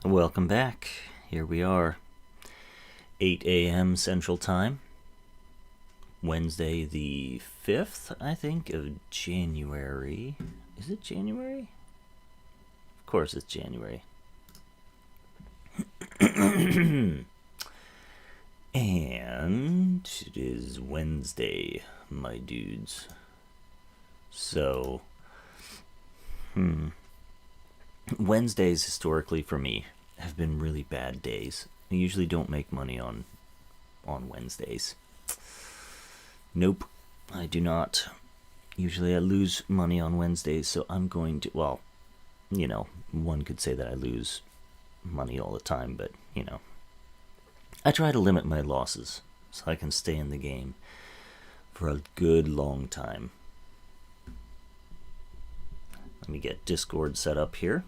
Welcome back. Here we are, 8 a.m. Central Time, Wednesday the 5th, I think, of January. Is it January? Of course it's January. And it is Wednesday, my dudes. So, Wednesdays historically for me have been really bad days. I usually don't make money on Wednesdays. Nope, I do not. Usually I lose money on Wednesdays, so I'm going to, well, one could say that I lose money all the time, but, I try to limit my losses so I can stay in the game for a good long time. Let me get Discord set up here.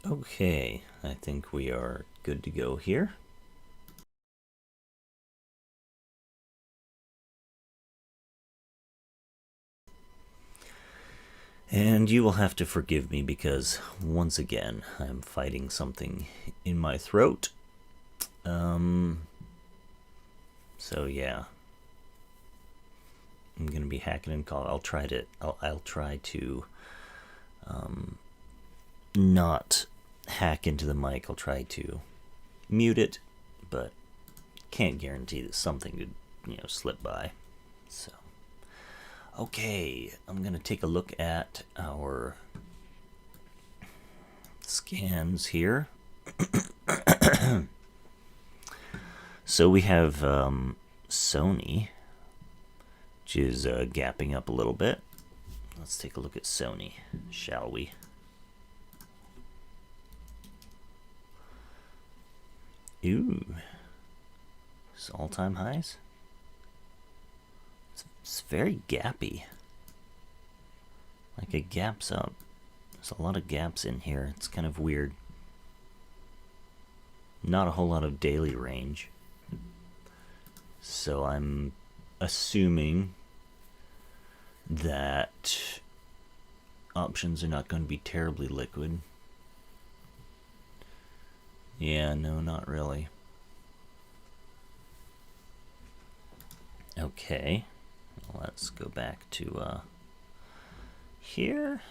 Okay, I think we are good to go here. And you will have to forgive me because, once again, I'm fighting something in my throat. So yeah. I'm gonna be hacking and call. I'll try to not hack into the mic. I'll try to mute it, but can't guarantee that something could, slip by. So, okay, I'm gonna take a look at our scans here. So we have Sony, which is gapping up a little bit. Let's take a look at Sony, shall we? Ooh, it's all-time highs. It's very gappy. Like it gaps up. There's a lot of gaps in here. It's kind of weird. Not a whole lot of daily range. So I'm assuming that options are not going to be terribly liquid. Yeah, no, not really. Okay, let's go back to here.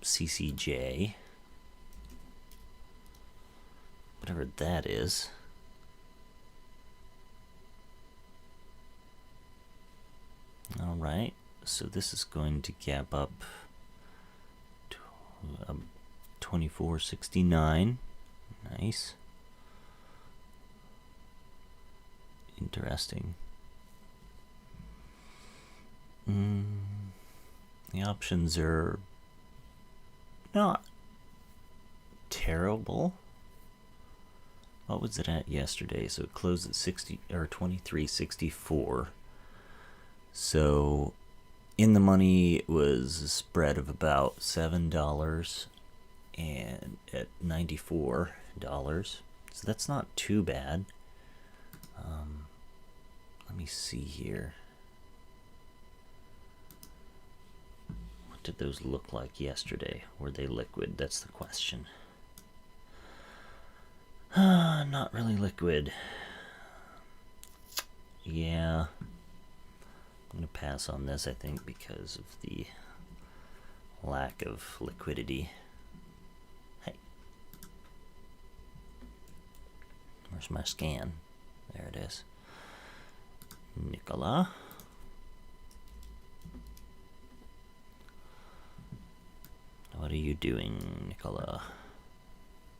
CCJ. whatever that is. All right, so this is going to gap up to 24.69. Nice. Interesting. The options are not terrible. What was it at yesterday? So it closed at 23.64. So in the money it was a spread of about $7 and at $94. So that's not too bad. Let me see here. What did those look like yesterday? Were they liquid? That's the question. Not really liquid. Yeah. I'm going to pass on this, I think, because of the lack of liquidity. Hey. Where's my scan? There it is. Nikola. What are you doing, Nikola?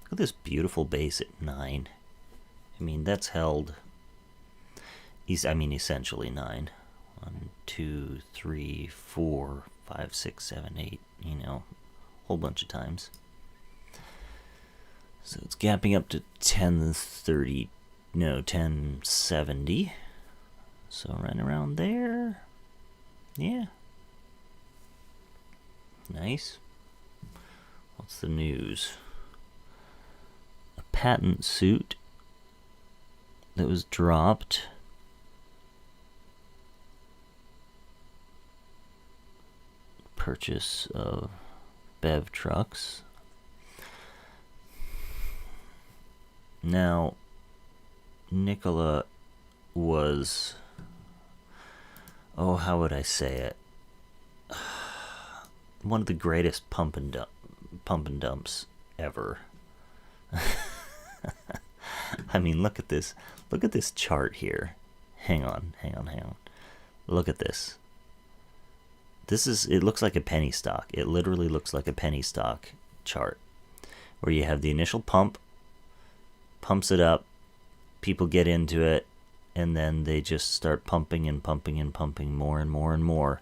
Look at this beautiful base at 9. I mean, that's held... essentially 9. 1, 2, 3, 4, 5, 6, 7, 8, a whole bunch of times. So it's gapping up to 1070. So right around there. Yeah. Nice. What's the news? A patent suit that was dropped. Purchase of BEV trucks. Now, Nikola was, how would I say it? One of the greatest pump and dumps ever. I mean, look at this. Look at this chart here. Hang on. Look at this. It looks like a penny stock. It literally looks like a penny stock chart where you have the initial pumps it up, people get into it, and then they just start pumping and pumping and pumping more and more and more.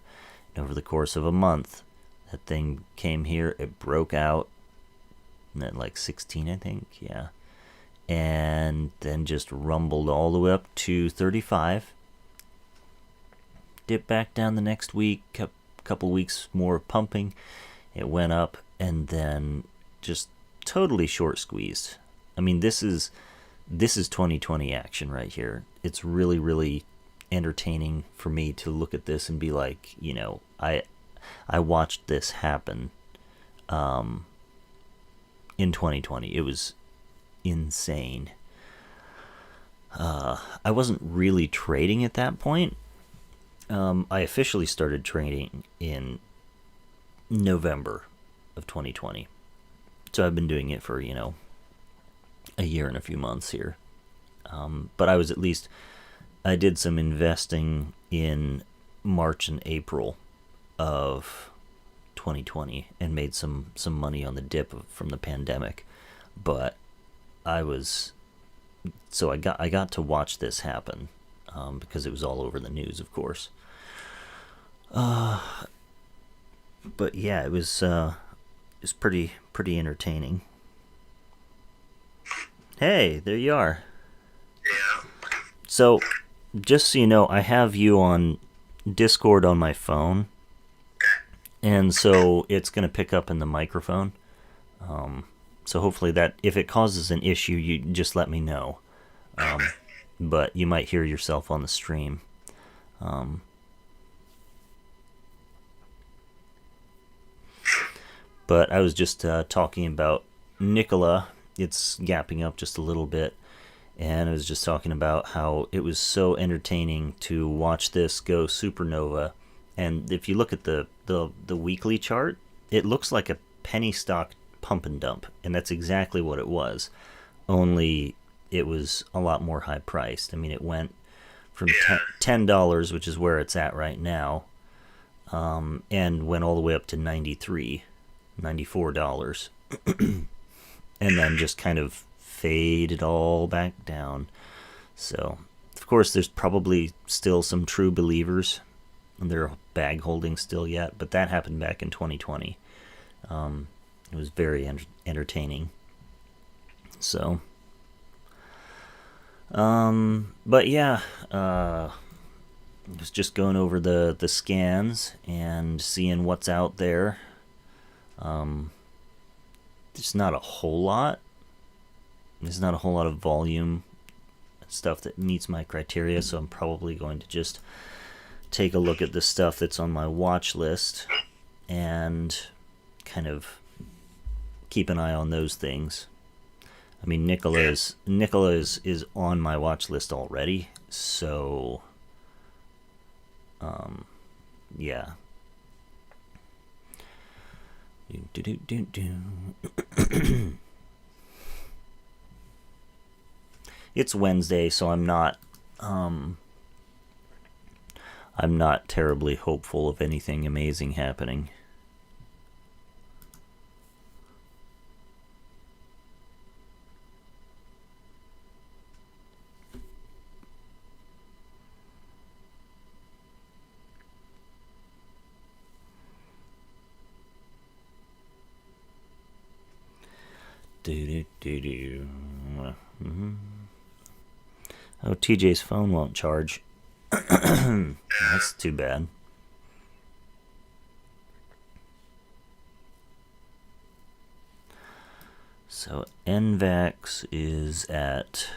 And over the course of a month, that thing came here, it broke out at like 16, I think, yeah. And then just rumbled all the way up to 35. Dipped back down the next week, couple weeks more pumping, it went up, and then just totally short squeezed. I mean, this is 2020 action right here. It's really, really entertaining for me to look at this and be like, I watched this happen in 2020. It was insane. I wasn't really trading at that point. I officially started trading in November of 2020. So I've been doing it for, a year and a few months here. But I did some investing in March and April of 2020 and made some money on the dip from the pandemic. But I got to watch this happen because it was all over the news, of course. But yeah, it was pretty entertaining. Hey, there you are. Yeah. So, just so you know, I have you on Discord on my phone, and so it's going to pick up in the microphone. So hopefully that, if it causes an issue, you just let me know. But you might hear yourself on the stream. But I was just talking about Nikola. It's gapping up just a little bit. And I was just talking about how it was so entertaining to watch this go supernova. And if you look at the weekly chart, it looks like a penny stock pump and dump. And that's exactly what it was. only it was a lot more high priced. I mean, it went from Yeah. $10, which is where it's at right now, and went all the way up to $94, and then just kind of faded all back down. So, of course, there's probably still some true believers. They're bag holding still yet, but that happened back in 2020. It was very entertaining. So, but yeah, was just going over the scans and seeing what's out there. Um, there's not a whole lot. There's not a whole lot of volume stuff that meets my criteria, so I'm probably going to just take a look at the stuff that's on my watch list and kind of keep an eye on those things. I mean, Nikola is on my watch list already, so yeah. It's Wednesday, so I'm not terribly hopeful of anything amazing happening. Oh, TJ's phone won't charge. That's too bad. So NVAX is at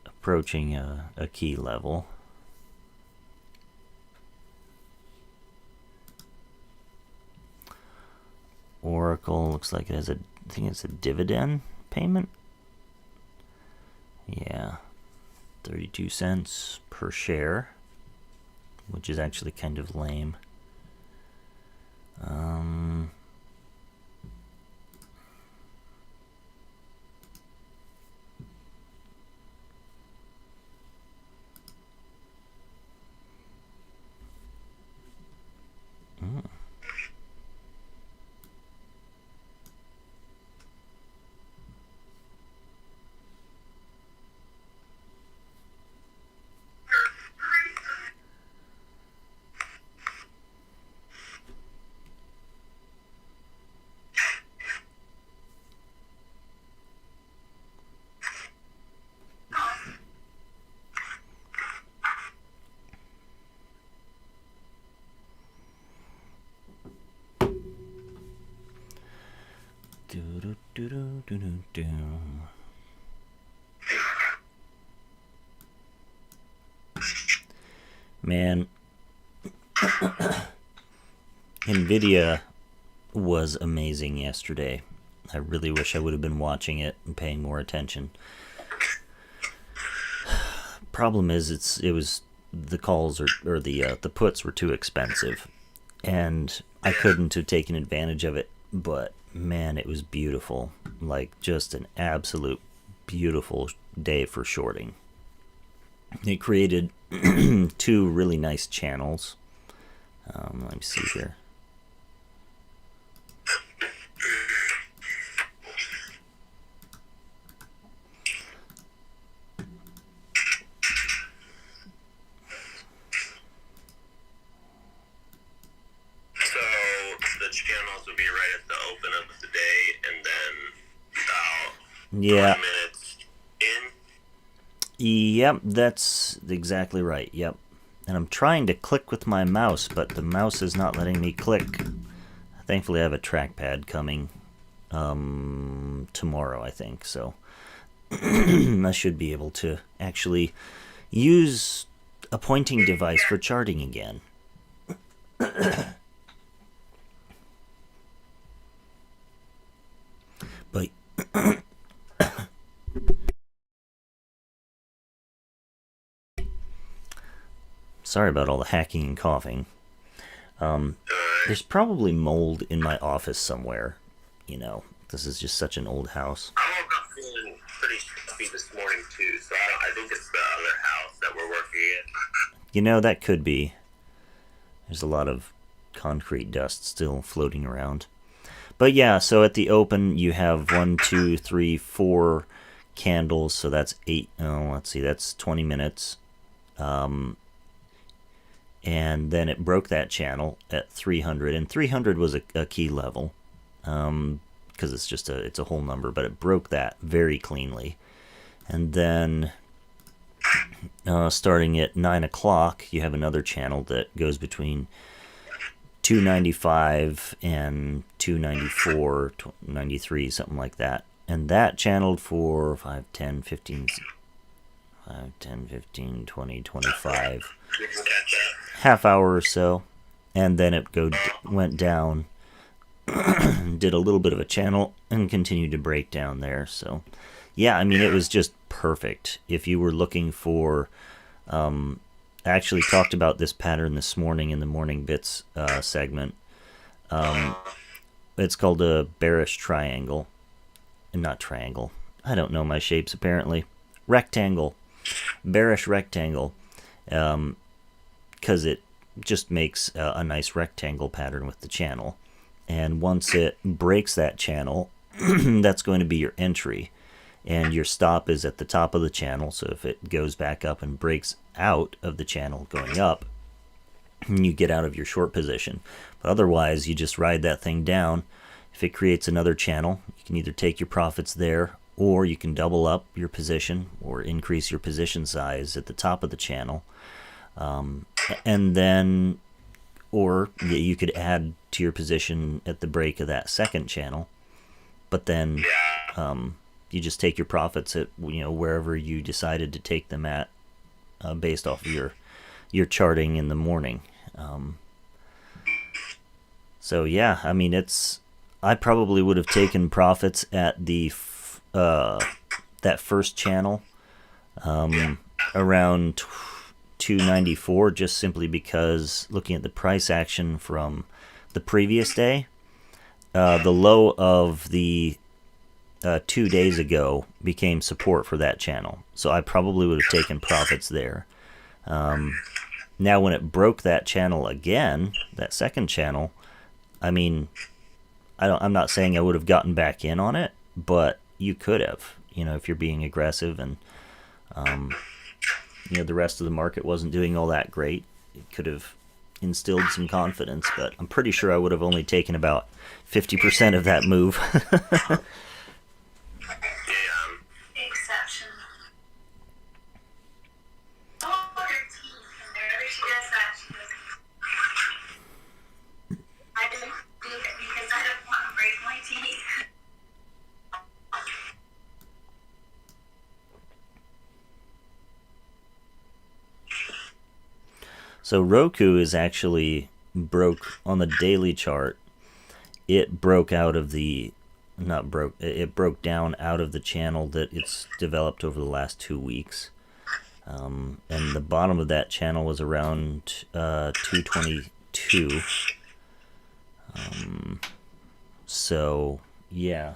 approaching a key level. Oracle looks like it has I think it's a dividend payment. Yeah, 32 cents per share, which is actually kind of lame. Man, Nvidia was amazing yesterday. I really wish I would have been watching it and paying more attention. Problem is, it was the calls or the puts were too expensive, and I couldn't have taken advantage of it. But man, it was beautiful. Like, just an absolute beautiful day for shorting. It created two really nice channels. Let me see here. So the channels will be right at the open of the day, and then about Yeah. 20 minutes in. Yep, that's exactly right. Yep. And I'm trying to click with my mouse, but the mouse is not letting me click. Thankfully, I have a trackpad coming tomorrow, I think. So I should be able to actually use a pointing device for charting again. But sorry about all the hacking and coughing. There's probably mold in my office somewhere, This is just such an old house. I woke up feeling pretty stuffy this morning too, so I think it's the other house that we're working in. You know, that could be. There's a lot of concrete dust still floating around. But yeah, so at the open you have 1, 2, 3, 4 candles, so that's 8. Oh, let's see, that's 20 minutes. And then it broke that channel at 300, and 300 was a key level, because it's a whole number, but it broke that very cleanly. And then starting at 9 o'clock, you have another channel that goes between 295 and 294, 93, something like that. And that channeled for 5, 10, 15, 20, 25, half hour or so. And then it went down, did a little bit of a channel, and continued to break down there. So, yeah, I mean, it was just perfect. If you were looking for... I actually talked about this pattern this morning in the Morning Bits segment. It's called a bearish triangle. Not triangle. I don't know my shapes, apparently. Rectangle. Bearish rectangle. Because it just makes a nice rectangle pattern with the channel. And once it breaks that channel, that's going to be your entry. And your stop is at the top of the channel, so if it goes back up and breaks out of the channel going up, you get out of your short position. But otherwise, you just ride that thing down. If it creates another channel, you can either take your profits there, or you can double up your position or increase your position size at the top of the channel. And then, or you could add to your position at the break of that second channel. But then... you just take your profits at wherever you decided to take them at, based off of your charting in the morning. So yeah, I mean, I probably would have taken profits at the that first channel around 294, just simply because looking at the price action from the previous day, the low of the 2 days ago became support for that channel. So I probably would have taken profits there. Now when it broke that channel again, that second channel, I mean, I'm not saying I would have gotten back in on it, but you could have, if you're being aggressive and, the rest of the market wasn't doing all that great. It could have instilled some confidence, but I'm pretty sure I would have only taken about 50% of that move. Exception. Oh, her teeth. Whenever she does that, she goes, I don't do it because I don't want to break my teeth. So Roku is actually broke on the daily chart. It broke out of the... it broke down out of the channel that it's developed over the last 2 weeks. And the bottom of that channel was around 222. So, yeah.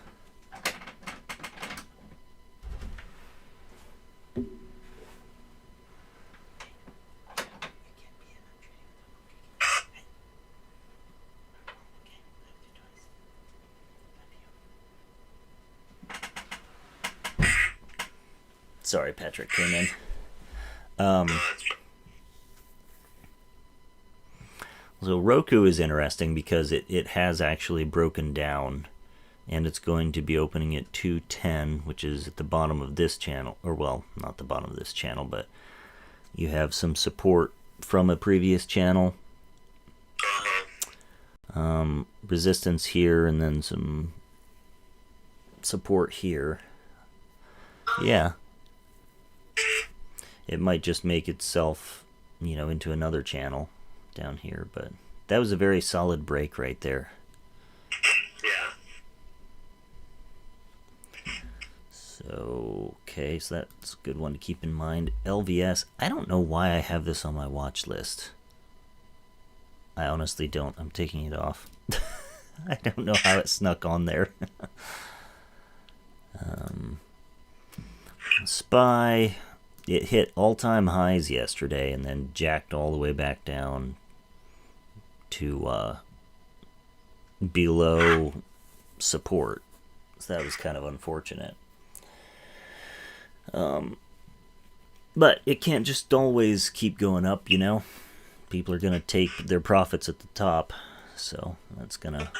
Sorry, Patrick came in. So Roku is interesting because it has actually broken down, and it's going to be opening at 210, which is at the bottom of this channel, or well, not the bottom of this channel, but you have some support from a previous channel, resistance here, and then some support here. Yeah. It might just make itself, into another channel down here, but that was a very solid break right there. Yeah. So, okay, so that's a good one to keep in mind. LVS, I don't know why I have this on my watch list. I honestly don't. I'm taking it off. I don't know how it snuck on there. SPY, it hit all-time highs yesterday and then jacked all the way back down to below support. So that was kind of unfortunate. But it can't just always keep going up, you know? People are going to take their profits at the top, so that's going to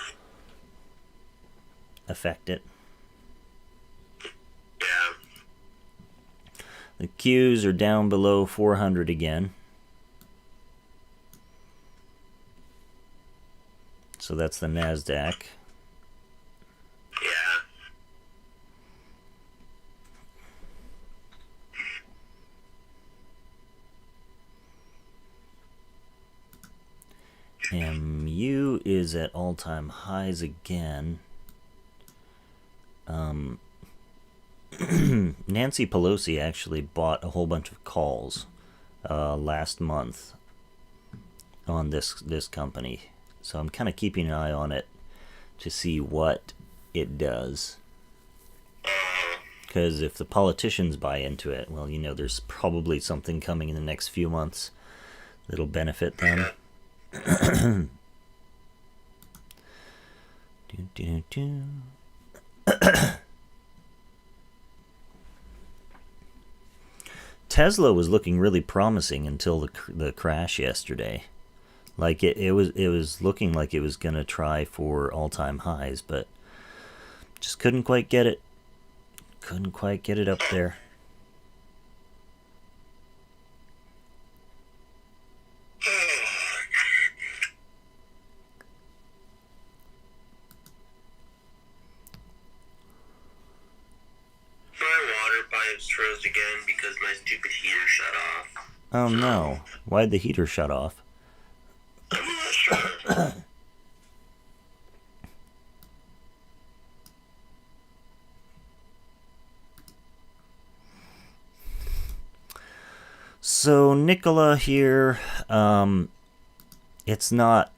affect it. Yeah. The Qs are down below 400 again. So that's the NASDAQ. Yeah. MU is at all-time highs again. Nancy Pelosi actually bought a whole bunch of calls last month on this company. So I'm kind of keeping an eye on it to see what it does. Because if the politicians buy into it, well, you know, there's probably something coming in the next few months that'll benefit them. Tesla was looking really promising until the crash yesterday. Like it was looking like it was gonna try for all-time highs, but just couldn't quite get it. Couldn't quite get it up there. Froze again because my stupid heater shut off. Oh no. Why'd the heater shut off? I'm not sure. So Nikola here, it's not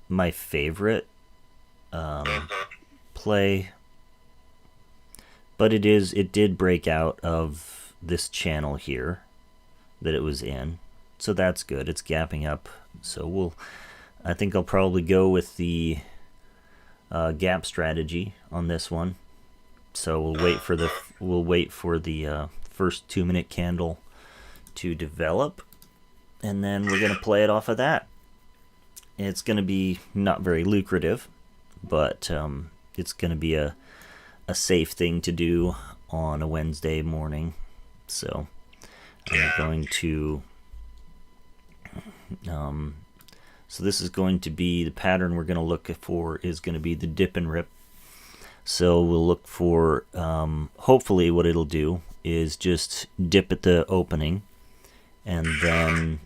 my favorite play, but it did break out of this channel here that it was in, so that's good. It's gapping up, so I think I'll probably go with the gap strategy on this one. So we'll wait for the first 2-minute candle to develop, and then we're gonna play it off of that. It's gonna be not very lucrative, but it's gonna be a safe thing to do on a Wednesday morning. So I'm going to so this is going to be the pattern we're going to look for is going to be the dip and rip. So we'll look for hopefully what it'll do is just dip at the opening and then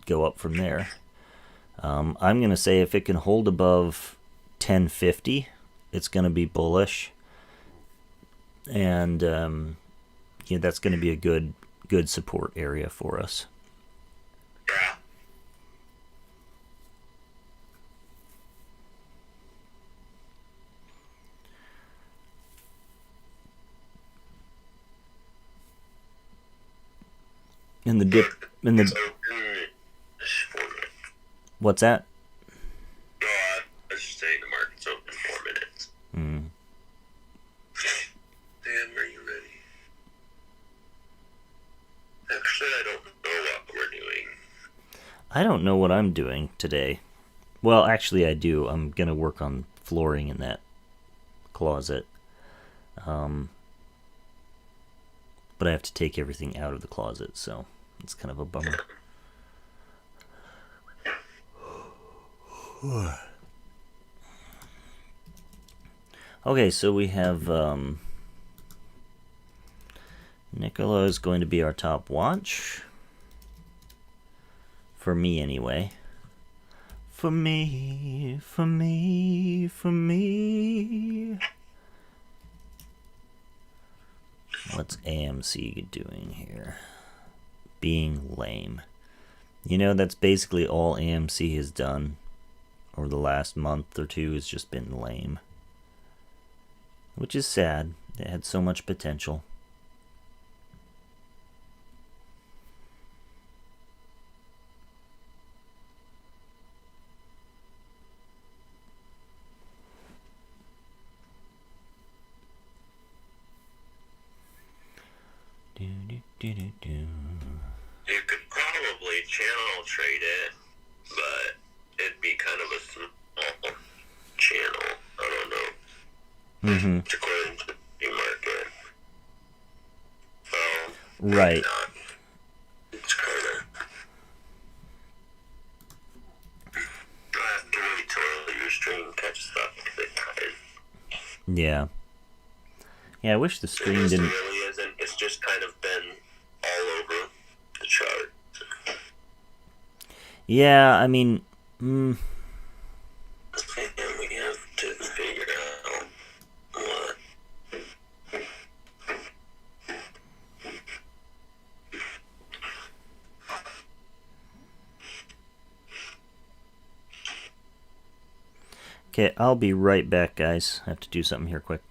go up from there. I'm going to say if it can hold above 1050, it's going to be bullish. And yeah, that's going to be a good support area for us. Yeah. In the dip, in the what's that? No, I was just saying the market's open 4 minutes. Dan, are you ready? Actually, I don't know what we're doing. I don't know what I'm doing today. Well, actually, I do. I'm gonna work on flooring in that closet. But I have to take everything out of the closet, so it's kind of a bummer. Okay, so we have Nikola is going to be our top watch. For me, anyway. For me, for me, for me. What's AMC doing here? Being lame. You know, that's basically all AMC has done or the last month or two has just been lame. Which is sad. It had so much potential. You could probably channel trade it, but it'd be kind of a small channel. I don't know. Mm-hmm. It's according to the market. So, Right. maybe not. It's kind of. I have to wait till your stream catches up because it ties. Yeah. Yeah, I wish the stream It didn't... really isn't. It's just kind of been all over the chart. Yeah, I mean... And we have to figure out what. Okay, I'll be right back, guys. I have to do something here quick.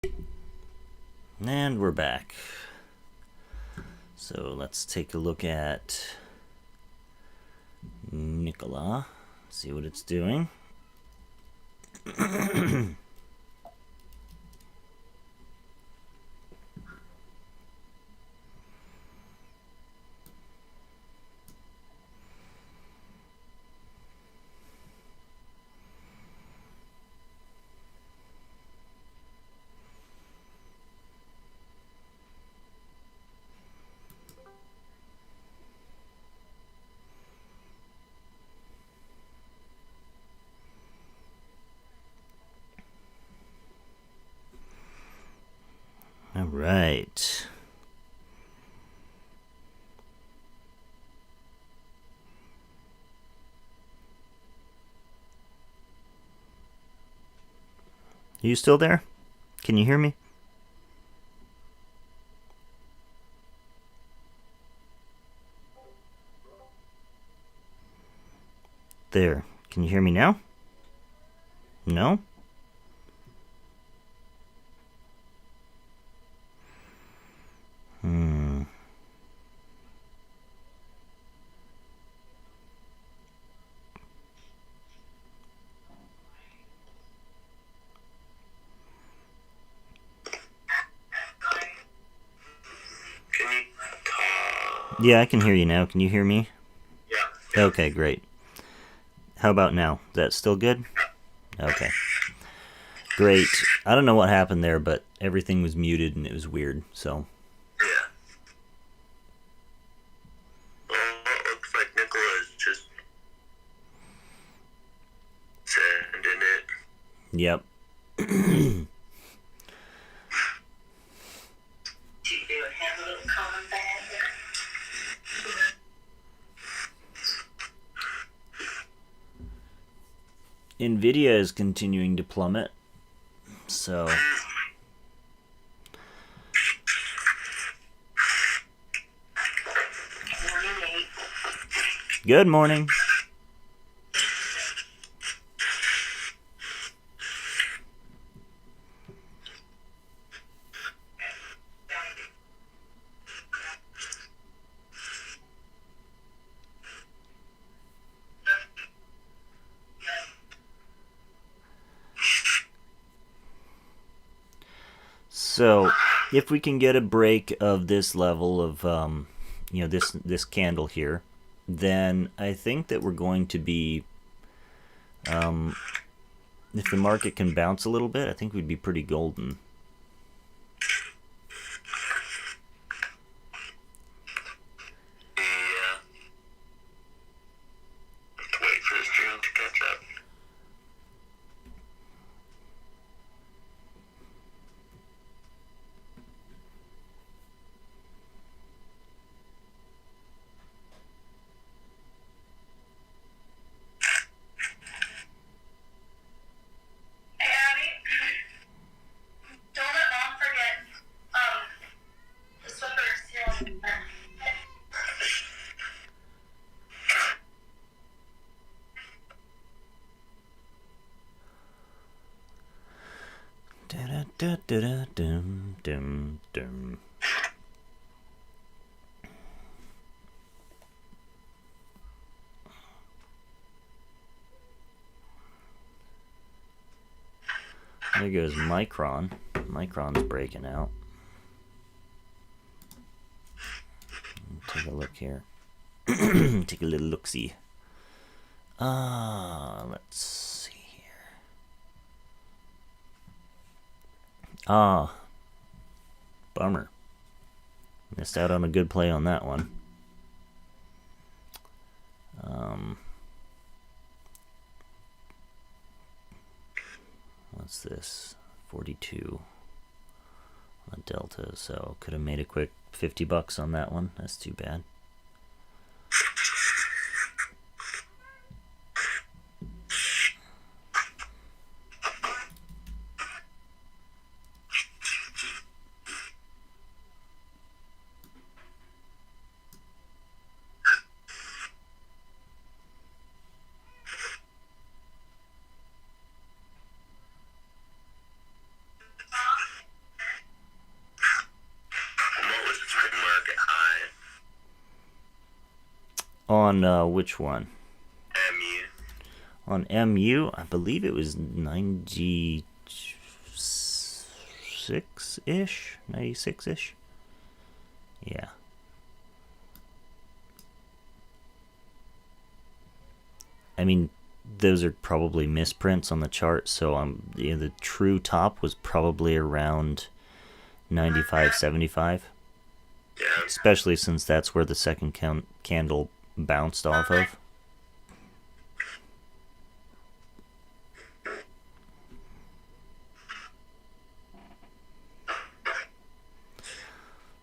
And we're back. So let's take a look at Nikola, see what it's doing. All right. Are you still there? Can you hear me? There. Can you hear me now? No? Can you talk? Yeah, I can hear you now. Can you hear me? Yeah. Okay, great. How about now? Is that still good? Okay. Great. I don't know what happened there, but everything was muted and it was weird, so. Yeah. Well, it looks like Nicola is just sending it. Yep. Do you have a little common bag there? Nvidia is continuing to plummet, so. Morning, Nate. Good morning. So, if we can get a break of this level of, this candle here, then I think that we're going to be, if the market can bounce a little bit, I think we'd be pretty golden. Yeah. Let's wait for the stream to catch up. Hey, Abby. Don't let Mom forget, the sweater's still in there. Da-da-da-da-dum-dum-dum. There goes Micron. Micron's breaking out. Take a look here. Take a little look-see. Let's see here. Bummer. Missed out on a good play on that one. What's this? 42 on Delta, so could have made a quick $50 on that one. That's too bad. market high. On which one? MU. On MU, I believe it was 96-ish? 96-ish? Yeah. I mean, those are probably misprints on the chart, so the true top was probably around 95-75. Yeah. Especially since that's where the second candle bounced off of.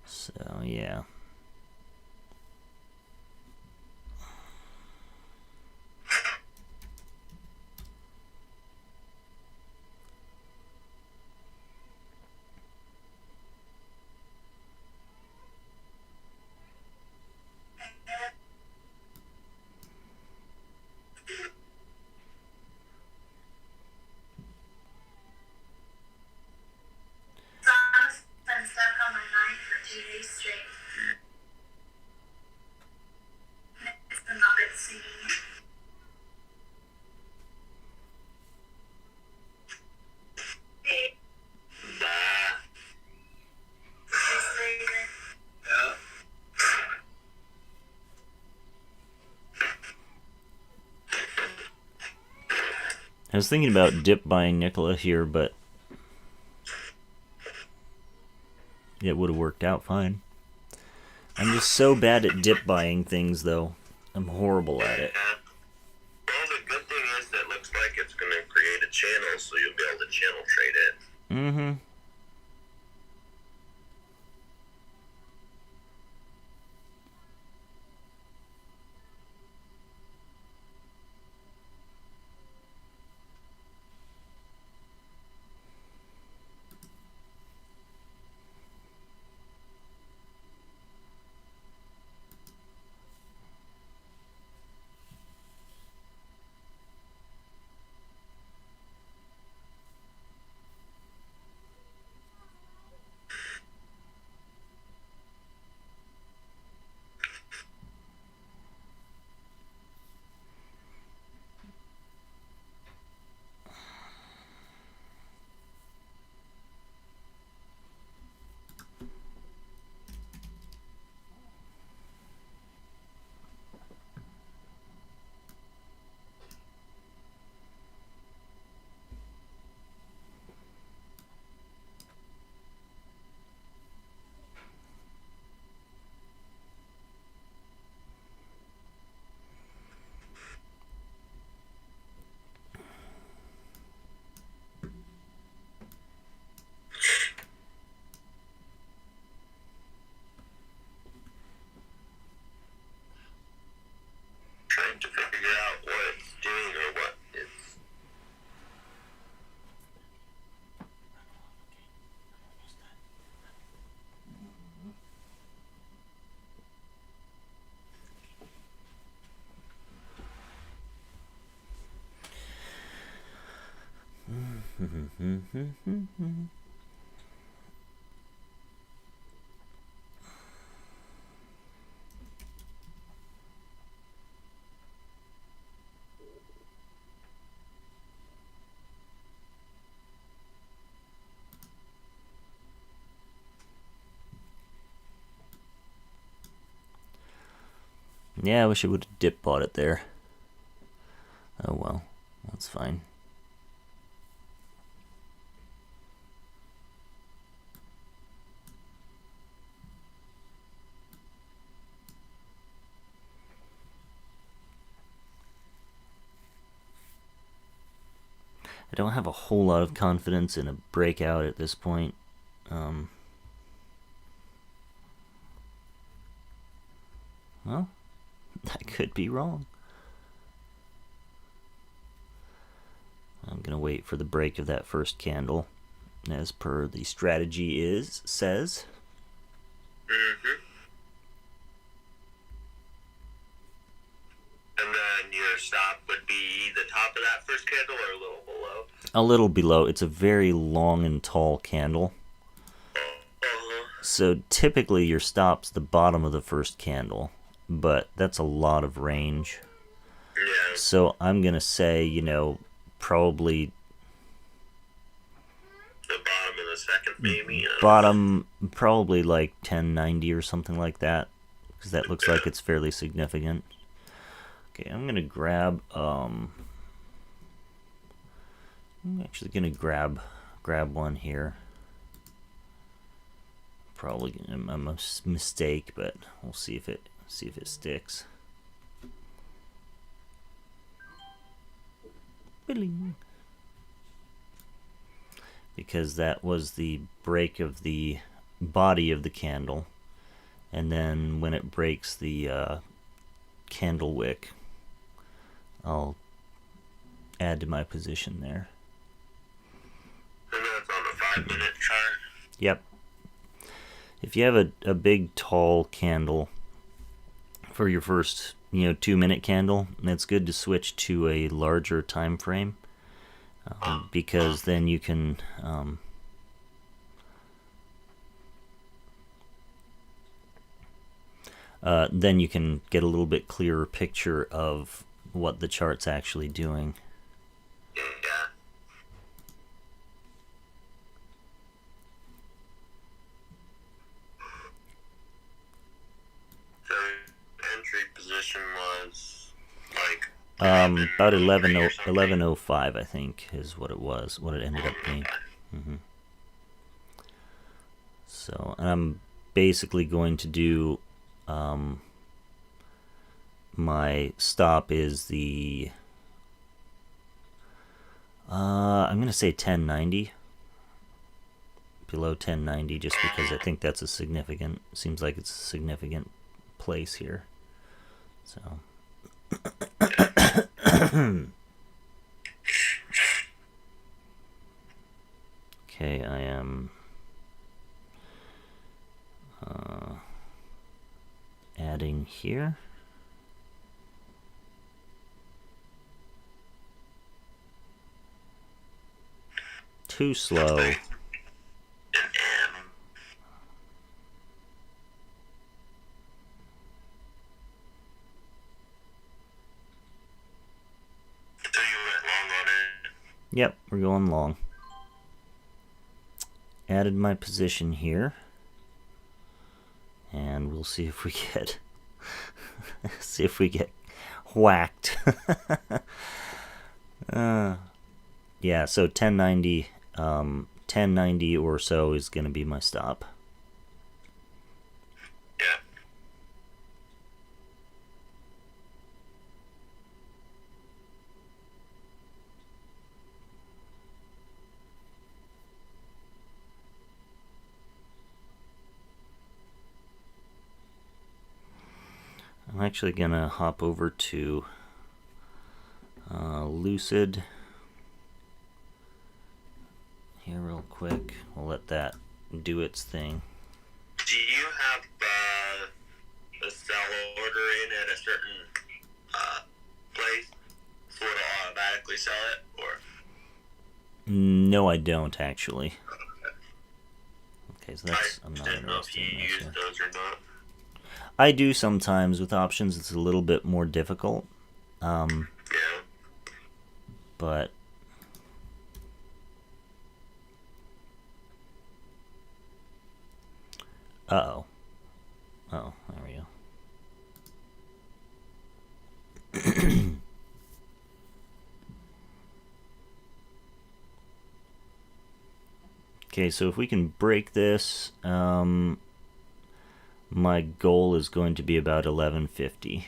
So, yeah. Songs been stuck on my mind for 2 days straight. It's the Muppets singing. Bah. Just later. Yeah. I was thinking about dip buying Nikola here, but it would have worked out fine. I'm just so bad at dip buying things, though. I'm horrible at it. Yeah. Well, the good thing is that it looks like it's going to create a channel, so you'll be able to channel trade it. Mm-hmm. Trying to figure out what it's doing or what it's. Yeah, I wish I would have dip bought it there. Oh well, that's fine. I don't have a whole lot of confidence in a breakout at this point. Well, I could be wrong. I'm gonna wait for the break of that first candle, as per the strategy says. Mm-hmm. And then your stop would be the top of that first candle or a little below? A little below. It's a very long and tall candle. Uh-huh. So typically your stop's the bottom of the first candle, but that's a lot of range. Yeah. So I'm gonna say, probably The bottom of the second, maybe. bottom, probably like 1090 or something like that, because that looks like it's fairly significant. Okay, I'm gonna grab. I'm actually gonna grab one here. Probably a mistake, but we'll see if it sticks. Billing. Because that was the break of the body of the candle, and then when it breaks the candle wick, I'll add to my position there. And that's on the 5-minute chart. Yep. If you have a big tall candle for your first 2-minute candle, it's good to switch to a larger time frame, because then you can get a little bit clearer picture of what the chart's actually doing. Yeah. So entry position was like About 11:03 or something? 11:05, I think, is what it was, what it ended up being. So, and I'm basically going to do, my stop is the, I'm going to say 1090, below 1090, just because I think that's seems like it's a significant place here. So, okay, I am adding here. Too slow. An M. So you went long on it. Yep, we're going long. Added my position here, and we'll see if we get whacked. Yeah, so 1090 or so is going to be my stop. Yeah. I'm actually going to hop over to Lucid here real quick. We'll let that do its thing. Do you have the sell order in at a certain place for it to automatically sell it, or? No, I don't actually. Okay, so that's, I'm not didn't know if interested you in this use here. those or not. I do sometimes with options. It's a little bit more difficult. Yeah. But oh, there we go. Okay, so if we can break this, my goal is going to be about 1150.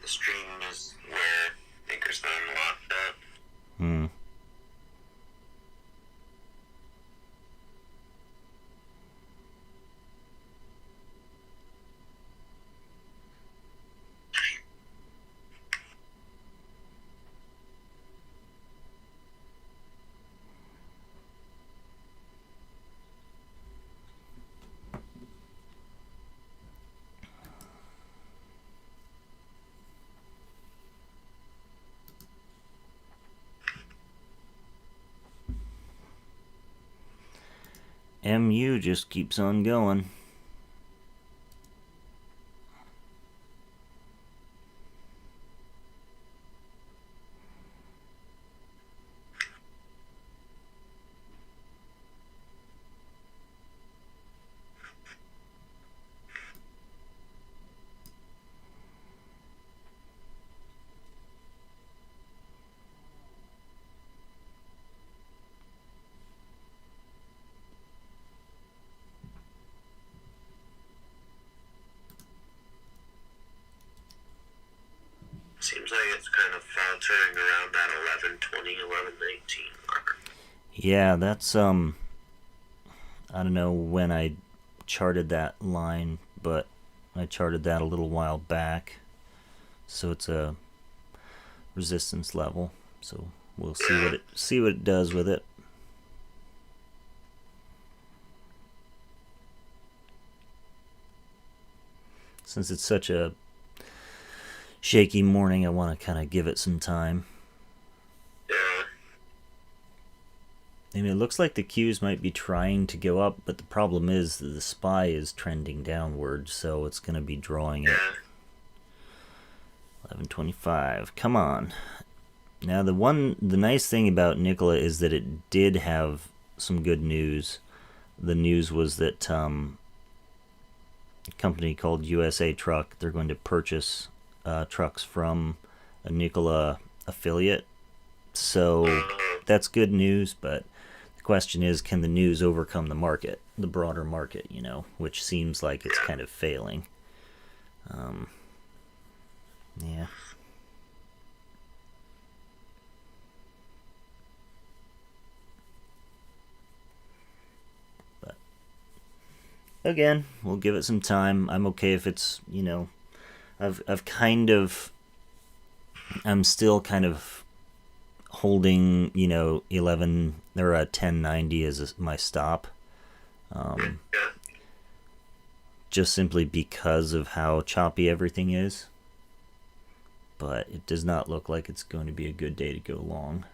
The stream is where Thinkorswim locked up. MU just keeps on going. Seems like it's kind of faltering around that 11:20, 11:19 mark. Yeah, that's I don't know when I charted that line, but I charted that a little while back. So it's a resistance level. So we'll see what it does with it. Since it's such a shaky morning, I want to kind of give it some time. Yeah. I mean, it looks like the Qs might be trying to go up, but the problem is that the SPY is trending downward, so it's going to be drawing it. Yeah. 11:25. Come on. Now, the nice thing about Nikola is that it did have some good news. The news was that a company called USA Truck, they're going to purchase trucks from a Nikola affiliate. So that's good news, but the question is, can the news overcome the market, the broader market, which seems like it's kind of failing. Yeah. But again, we'll give it some time. I'm okay if it's, I'm still kind of holding, 11 or 1090 as my stop. Just simply because of how choppy everything is. But it does not look like it's going to be a good day to go long.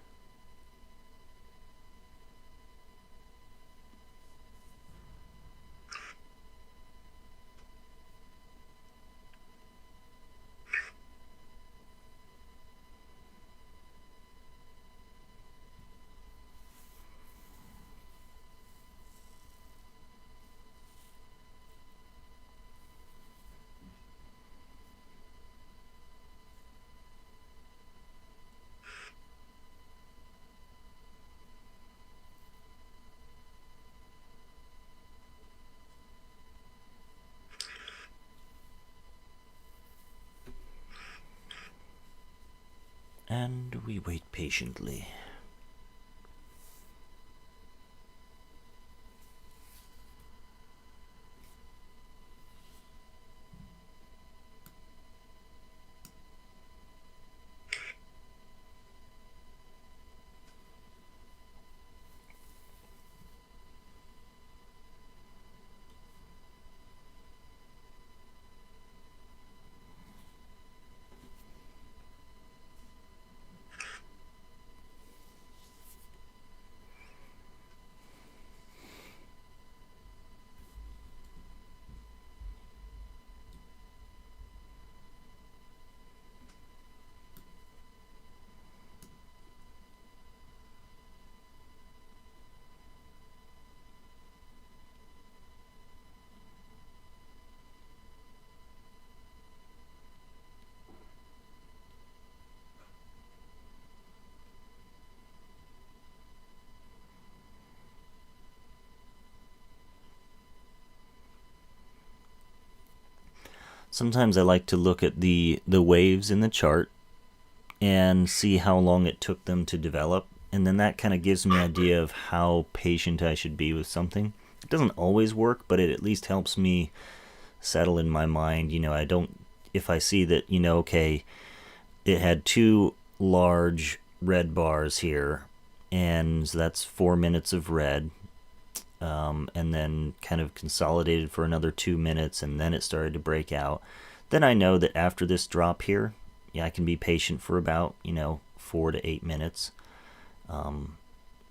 And we wait patiently. Sometimes I like to look at the waves in the chart and see how long it took them to develop, and then that kind of gives me an idea of how patient I should be with something. It doesn't always work, but it at least helps me settle in my mind. If I see that, okay, it had two large red bars here, and that's 4 minutes of red, and then kind of consolidated for another 2 minutes, and then it started to break out. Then I know that after this drop here, I can be patient for about 4 to 8 minutes,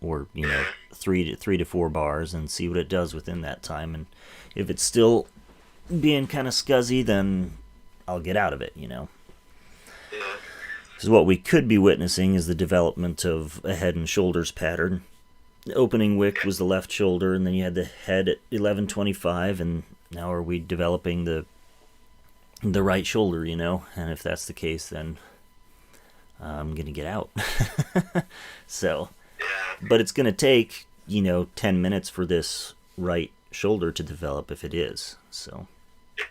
or you know, 3 to 4 bars, and see what it does within that time. And if it's still being kind of scuzzy, then I'll get out of it. You know. Yeah. Because what we could be witnessing is the development of a head and shoulders pattern. The opening wick was the left shoulder, and then you had the head at 11:25, and now are we developing the right shoulder, you know? And if that's the case, then I'm gonna get out. So, Yeah. but it's gonna take, you know, 10 minutes for this right shoulder to develop if it is. So, Yeah.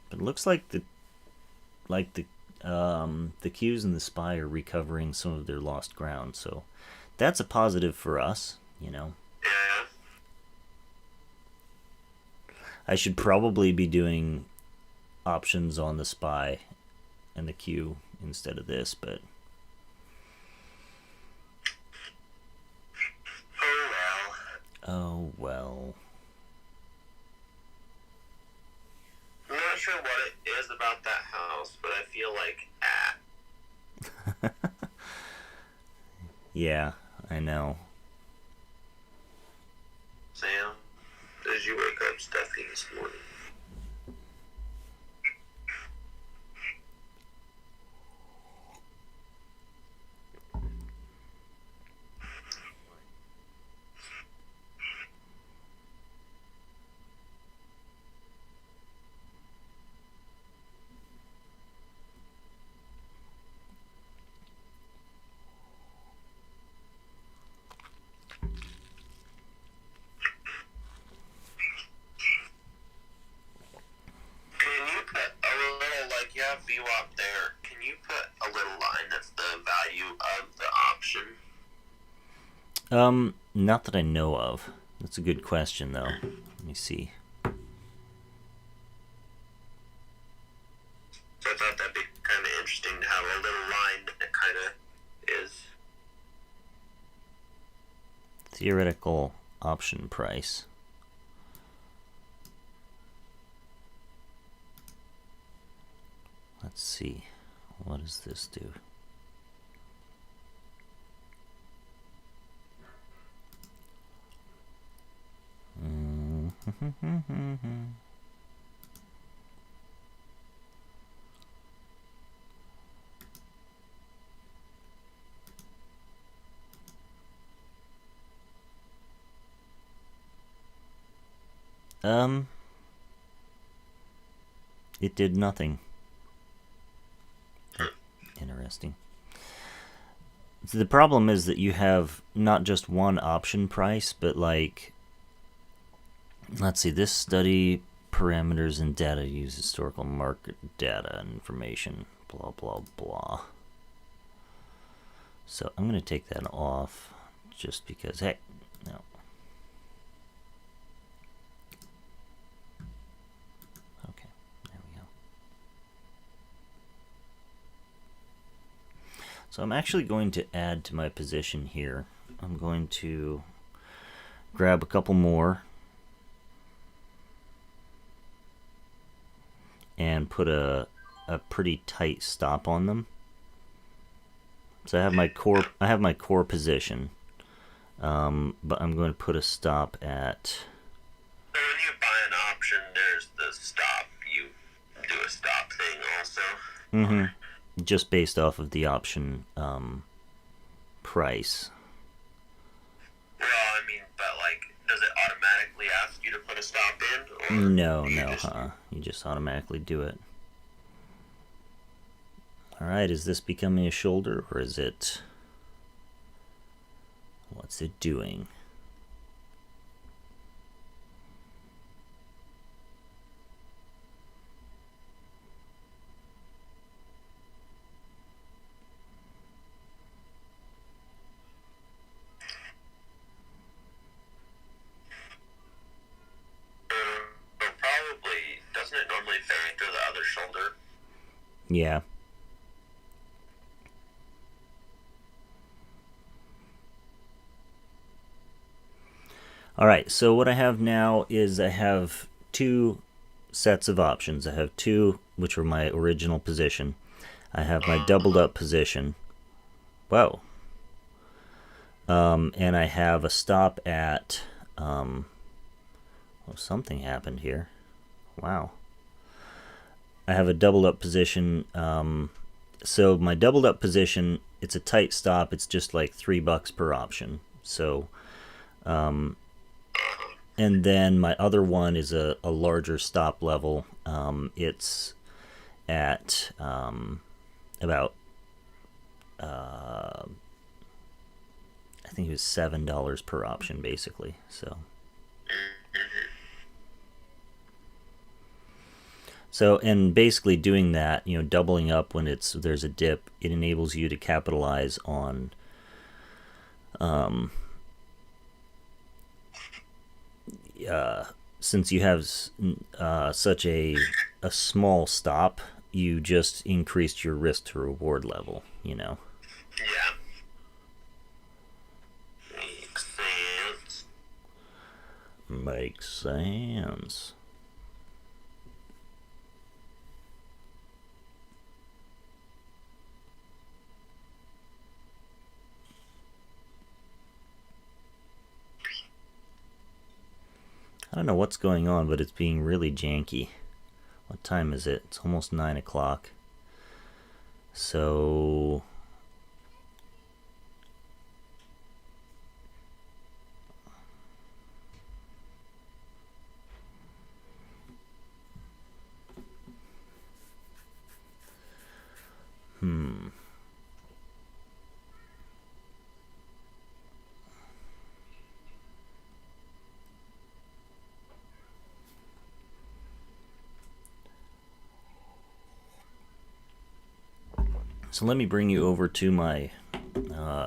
but it looks like the cues and the spy are recovering some of their lost ground. So, that's a positive for us, you know. Yeah. I should probably be doing options on the spy and the cue instead of this, but Oh well. oh well. I'm not sure what it is about that house, but I feel like Yeah, I know. Sam, did you wake up stuffy this morning? Can you put a little, like you have VWAP there, can you put a little line that's the value of the option? Not that I know of. That's a good question, though. Let me see. So I thought that'd be kind of interesting to have a little line that kind of is. Theoretical option price. Let's see. What does this do? It did nothing. Interesting. So the problem is that you have not just one option price, but like, let's see, this study parameters and data use historical market data and information, blah, blah, blah. So I'm going to take that off just because, heck, no. Okay, there we go. So I'm actually going to add to my position here. I'm going to grab a couple more and put a pretty tight stop on them. So I have my core position, but I'm going to put a stop at. So when you buy an option, there's the stop. You do a stop thing also. Just based off of the option price. Well, I mean, but like, does it automatically ask you to put a stop in? Or No, do you no, just- you just automatically do it. Alright, is this becoming a shoulder, or is it... What's it doing? But probably, doesn't it normally fade through the other shoulder? Yeah. Alright, so what I have now is I have two sets of options. I have two, which were my original position. I have my doubled up position. Whoa. And I have a stop at, oh, something happened here. Wow. I have a doubled up position. So my doubled up position, it's a tight stop. It's just like $3 per option. So, and then my other one is a larger stop level. It's at about, I think it was $7 per option, basically. So, and basically doing that, doubling up when there's a dip, it enables you to capitalize on, since you have such a small stop, you just increased your risk to reward level, Yeah. Makes sense. Makes sense. I don't know what's going on, but it's being really janky. What time is it? It's almost 9 o'clock. So... So let me bring you over to my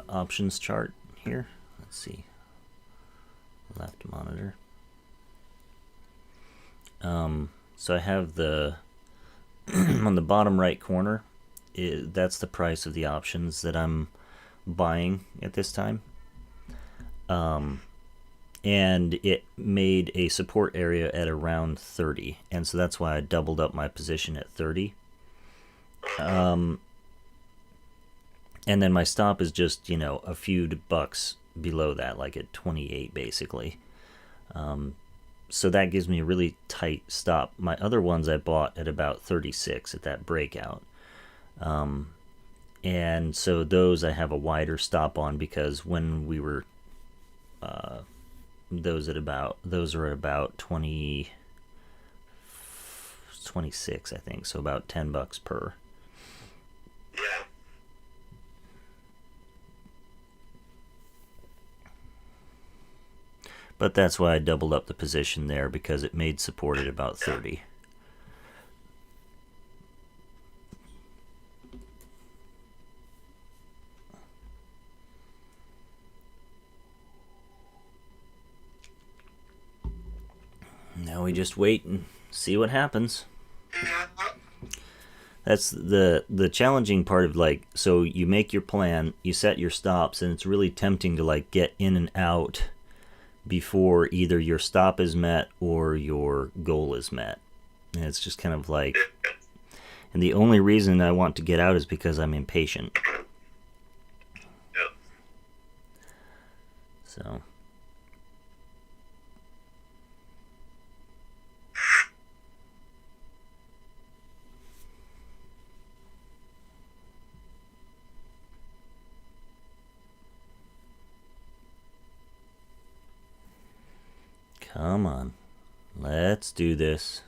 options chart here. Let's see. Left monitor. So I have the on the bottom right corner, that's the price of the options that I'm buying at this time. And it made a support area at around 30, and so that's why I doubled up my position at 30. And then my stop is just, a few bucks below that, like at 28 basically. So that gives me a really tight stop. My other ones I bought at about 36 at that breakout. And so those I have a wider stop on, because when we were those are at about 26, I think, so about $10 per. Yeah. But that's why I doubled up the position there, because it made support at about 30. Now we just wait and see what happens. That's the challenging part of, so you make your plan, you set your stops, and it's really tempting to get in and out before either your stop is met or your goal is met. And it's just kind of and the only reason I want to get out is because I'm impatient. Yep. So. Come on. Let's do this.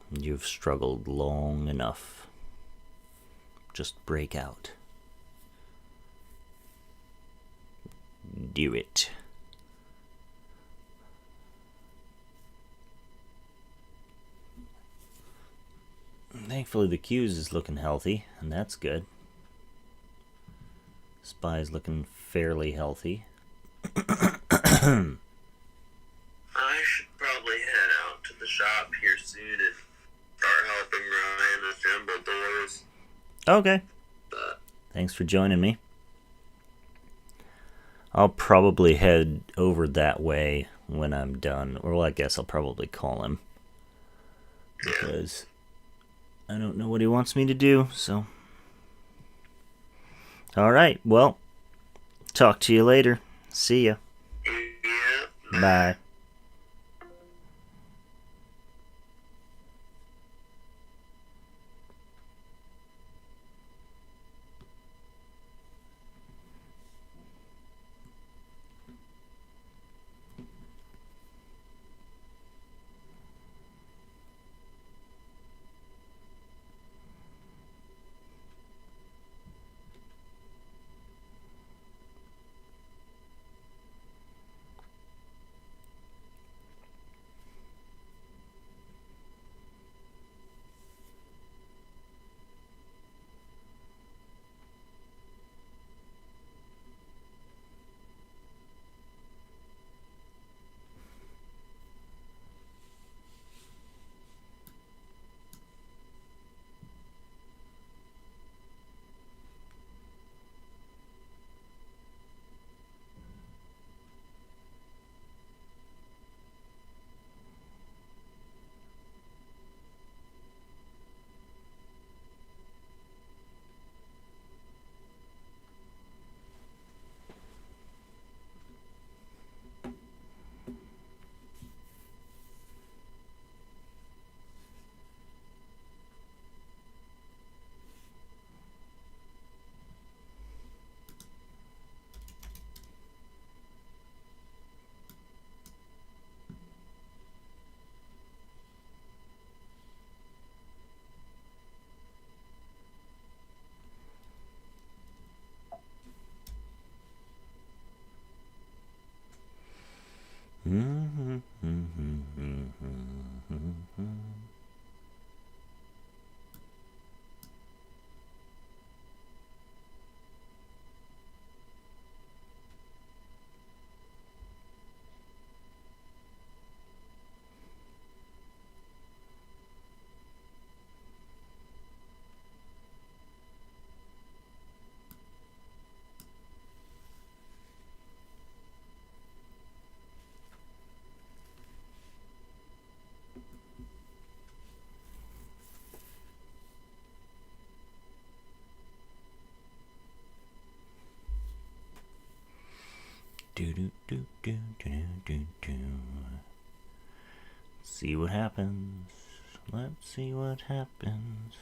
You've struggled long enough. Just break out. Do it. Thankfully the Q's is looking healthy, and that's good. SPY's looking fairly healthy. I should probably head out to the shop here soon and start helping Ryan assemble doors. Okay. Thanks for joining me. I'll probably head over that way when I'm done. Or, well, I guess I'll probably call him. because I don't know what he wants me to do, so. Alright, well, talk to you later. See ya. Yeah. Bye. See what happens. Let's see what happens.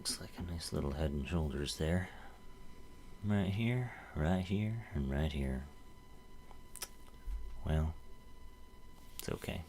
Looks like a nice little head and shoulders there. Right here, and right here. Well, it's okay.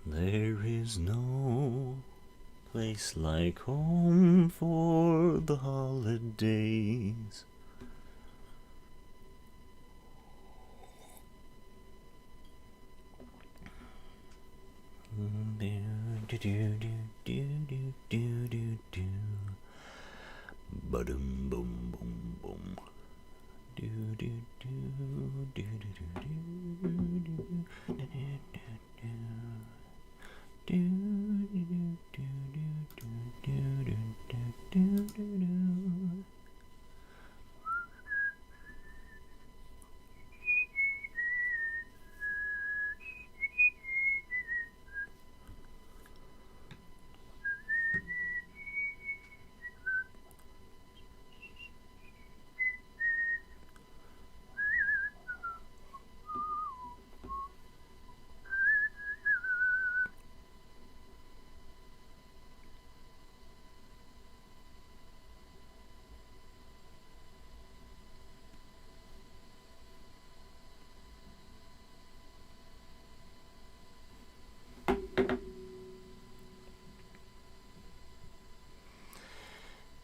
There is no place like home for the holidays. Ba-dum boom boom boom. Do do do do do do do do do.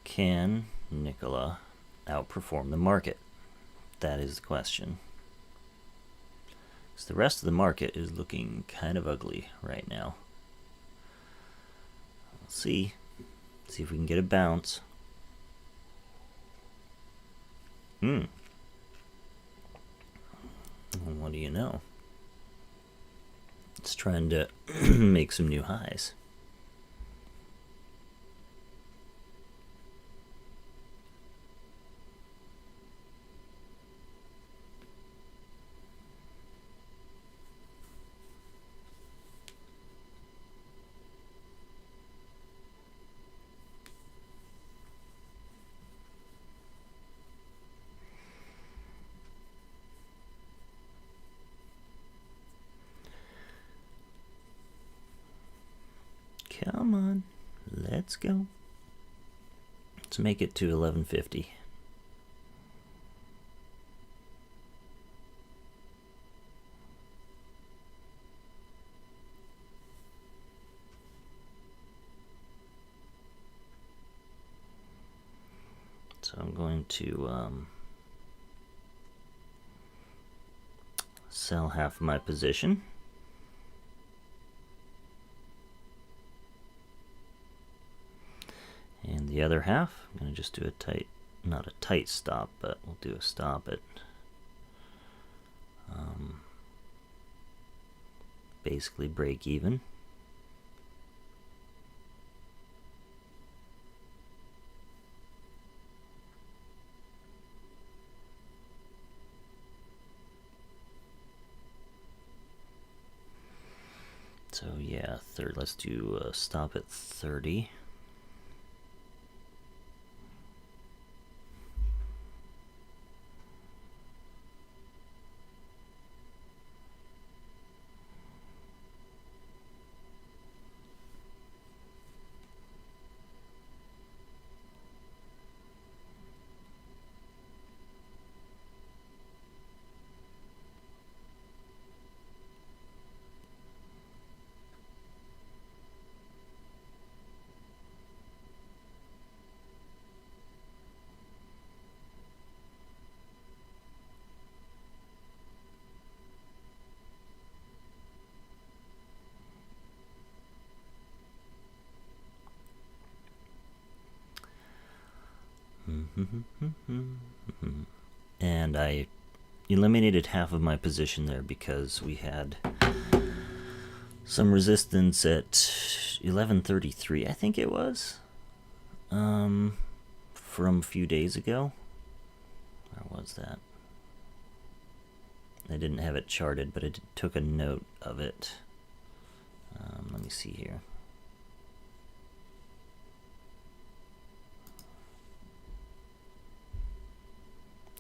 Can Nikola outperform the market? That is the question. Because the rest of the market is looking kind of ugly right now. Let's see. See if we can get a bounce. What do you know? It's trying to make some new highs. Come on, let's go. Let's make it to 1150. So I'm going to sell half of my position. And the other half, I'm going to just do a tight, not a tight stop, but we'll do a stop at basically break even. So yeah, let's do a stop at 30. And I eliminated half of my position there because we had some resistance at 1133, I think it was, from a few days ago. Where was that? I didn't have it charted, but I took a note of it. Let me see here.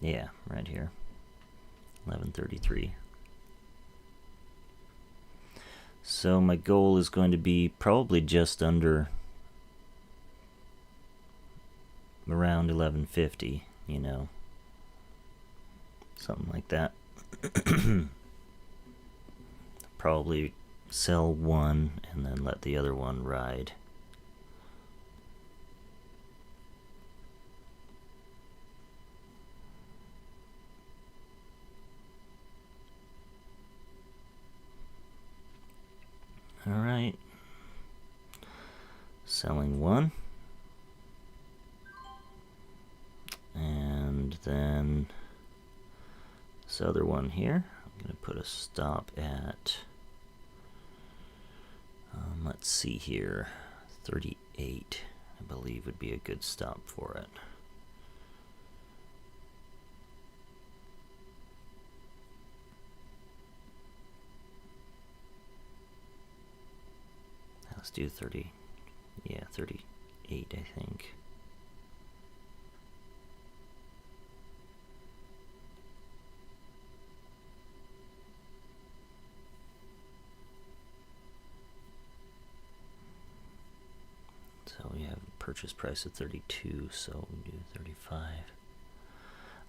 Yeah, right here. 1133. So my goal is going to be probably just under around 1150, you know. Something like that. Probably sell one and then let the other one ride. Alright. Selling one. And then this other one here, I'm going to put a stop at, let's see here, 38, I believe would be a good stop for it. Let's do 30, yeah, 38, I think. So we have a purchase price of 32, so we do 35. I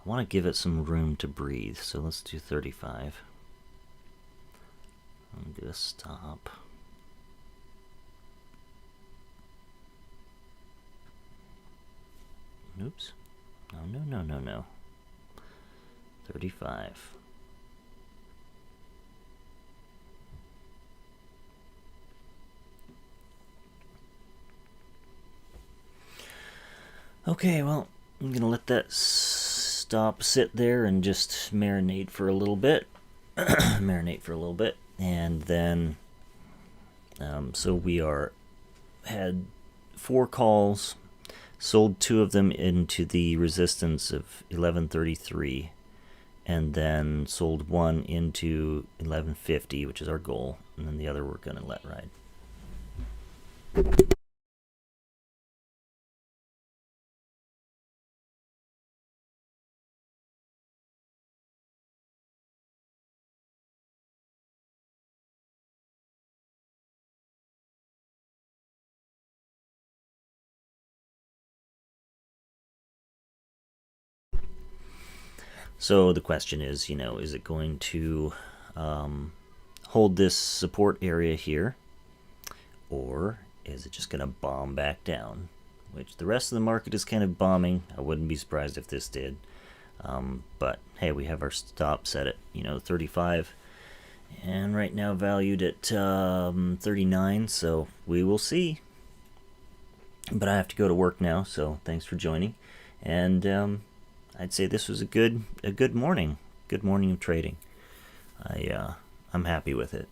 want to give it some room to breathe, so let's do 35. And do a stop. Oops. No. 35. Okay, well, I'm gonna let that stop, sit there, and just marinate for a little bit. Marinate for a little bit, and then so we had 4 calls, sold 2 of them into the resistance of 1133, and then sold 1 into 1150, which is our goal, and then the other we're gonna let ride. So the question is, is it going to hold this support area here, or is it just going to bomb back down? Which the rest of the market is kind of bombing. I wouldn't be surprised if this did. But hey, we have our stop set at 35, and right now valued at 39. So we will see. But I have to go to work now. So thanks for joining, and I'd say this was a good morning. Good morning of trading. I'm happy with it.